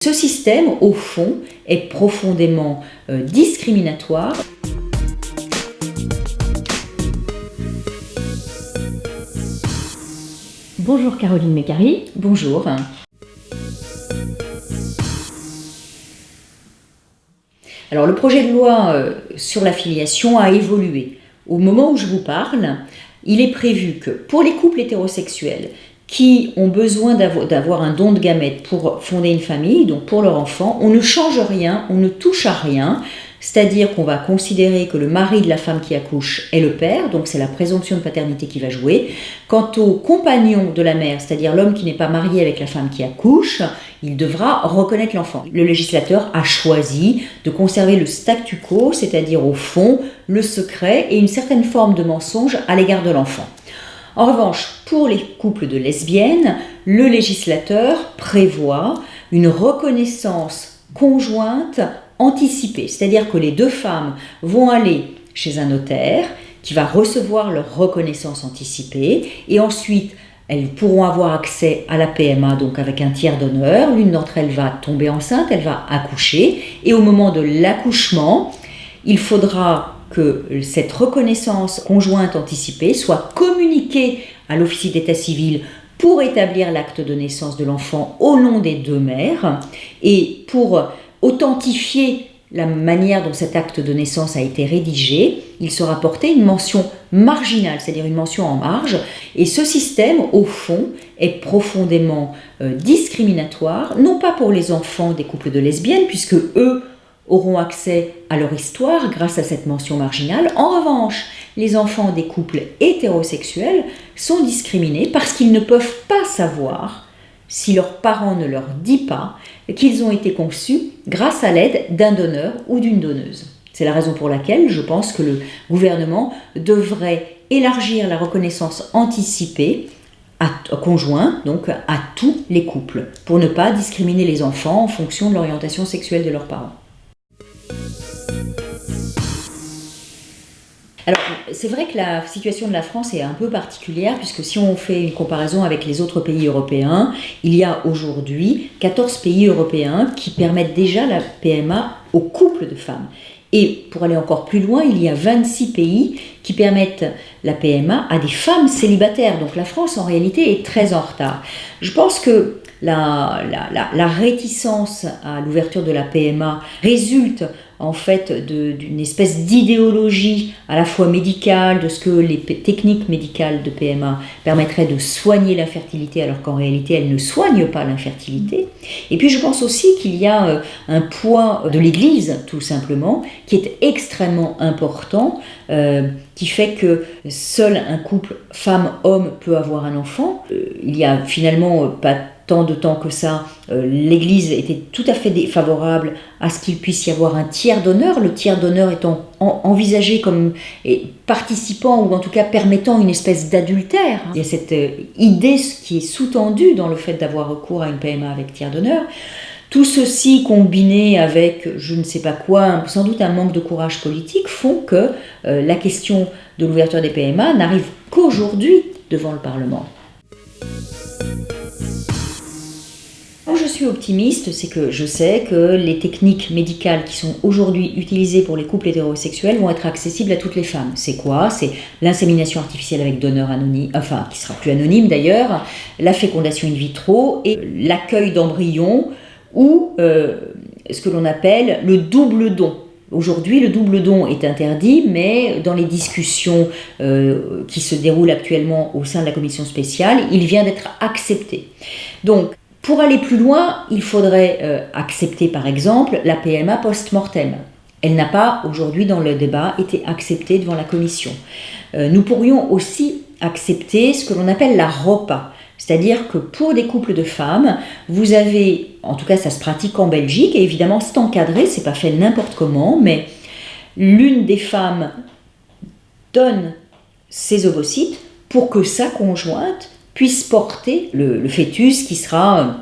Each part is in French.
ce système, au fond, est profondément discriminatoire. Bonjour Caroline Mécari. Bonjour. Alors le projet de loi sur la filiation a évolué. Au moment où je vous parle, il est prévu que pour les couples hétérosexuels qui ont besoin d'avoir un don de gamètes pour fonder une famille, donc pour leur enfant, on ne change rien, on ne touche à rien, c'est-à-dire qu'on va considérer que le mari de la femme qui accouche est le père, donc c'est la présomption de paternité qui va jouer. Quant au compagnon de la mère, c'est-à-dire l'homme qui n'est pas marié avec la femme qui accouche, il devra reconnaître l'enfant. Le législateur a choisi de conserver le statu quo, c'est-à-dire au fond le secret et une certaine forme de mensonge à l'égard de l'enfant. En revanche, pour les couples de lesbiennes, le législateur prévoit une reconnaissance conjointe anticipée, c'est-à-dire que les deux femmes vont aller chez un notaire qui va recevoir leur reconnaissance anticipée et ensuite elles pourront avoir accès à la PMA, donc avec un tiers donneur. L'une d'entre elles va tomber enceinte, elle va accoucher et au moment de l'accouchement, il faudra que cette reconnaissance conjointe anticipée soit communiquée à l'officier d'état civil pour établir l'acte de naissance de l'enfant au nom des deux mères et pour authentifier la manière dont cet acte de naissance a été rédigé, il sera porté une mention marginale, c'est-à-dire une mention en marge. Et ce système, au fond, est profondément discriminatoire, non pas pour les enfants des couples de lesbiennes, puisque eux auront accès à leur histoire grâce à cette mention marginale. En revanche, les enfants des couples hétérosexuels sont discriminés parce qu'ils ne peuvent pas savoir, si leurs parents ne leur disent pas, qu'ils ont été conçus grâce à l'aide d'un donneur ou d'une donneuse. C'est la raison pour laquelle je pense que le gouvernement devrait élargir la reconnaissance anticipée conjoint, donc à tous les couples, pour ne pas discriminer les enfants en fonction de l'orientation sexuelle de leurs parents. Alors, c'est vrai que la situation de la France est un peu particulière, puisque si on fait une comparaison avec les autres pays européens, il y a aujourd'hui 14 pays européens qui permettent déjà la PMA aux couples de femmes. Et pour aller encore plus loin, il y a 26 pays qui permettent la PMA à des femmes célibataires. Donc la France, en réalité, est très en retard. Je pense que la réticence à l'ouverture de la PMA résulte en fait d'une espèce d'idéologie à la fois médicale, de ce que les techniques médicales de PMA permettraient de soigner l'infertilité, alors qu'en réalité elles ne soignent pas l'infertilité. Et puis je pense aussi qu'il y a un poids de l'Église, tout simplement, qui est extrêmement important, qui fait que seul un couple femme-homme peut avoir un enfant. Il y a finalement pas tant de temps que ça, l'Église était tout à fait défavorable à ce qu'il puisse y avoir un tiers donneur, le tiers donneur étant envisagé comme participant ou en tout cas permettant une espèce d'adultère. Il y a cette idée qui est sous-tendue dans le fait d'avoir recours à une PMA avec tiers donneur. Tout ceci combiné avec je ne sais pas quoi, sans doute un manque de courage politique, font que la question de l'ouverture des PMA n'arrive qu'aujourd'hui devant le Parlement. Je suis optimiste, c'est que je sais que les techniques médicales qui sont aujourd'hui utilisées pour les couples hétérosexuels vont être accessibles à toutes les femmes. C'est quoi ? C'est l'insémination artificielle avec donneur anonyme, enfin qui sera plus anonyme d'ailleurs, la fécondation in vitro et l'accueil d'embryons ou ce que l'on appelle le double don. Aujourd'hui, le double don est interdit, mais dans les discussions qui se déroulent actuellement au sein de la commission spéciale, il vient d'être accepté. Donc, pour aller plus loin, il faudrait accepter par exemple la PMA post-mortem. Elle n'a pas aujourd'hui dans le débat été acceptée devant la commission. Nous pourrions aussi accepter ce que l'on appelle la ROPA, c'est-à-dire que pour des couples de femmes, vous avez, en tout cas ça se pratique en Belgique, et évidemment c'est encadré, c'est pas fait n'importe comment, mais l'une des femmes donne ses ovocytes pour que sa conjointe puisse porter le fœtus qui sera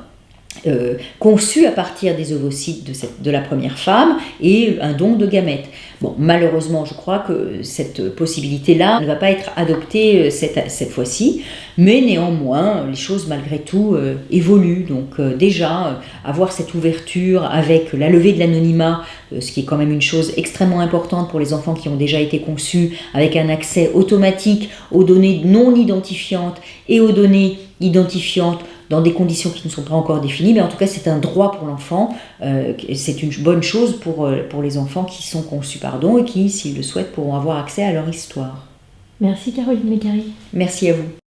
conçus à partir des ovocytes de la première femme et un don de gamètes. Bon, malheureusement, je crois que cette possibilité-là ne va pas être adoptée cette fois-ci, mais néanmoins, les choses malgré tout évoluent. Donc déjà, avoir cette ouverture avec la levée de l'anonymat, ce qui est quand même une chose extrêmement importante pour les enfants qui ont déjà été conçus, avec un accès automatique aux données non identifiantes et aux données identifiantes dans des conditions qui ne sont pas encore définies, mais en tout cas c'est un droit pour l'enfant, c'est une bonne chose pour les enfants qui sont conçus par don et qui, s'ils le souhaitent, pourront avoir accès à leur histoire. Merci Caroline Mécari. Merci à vous.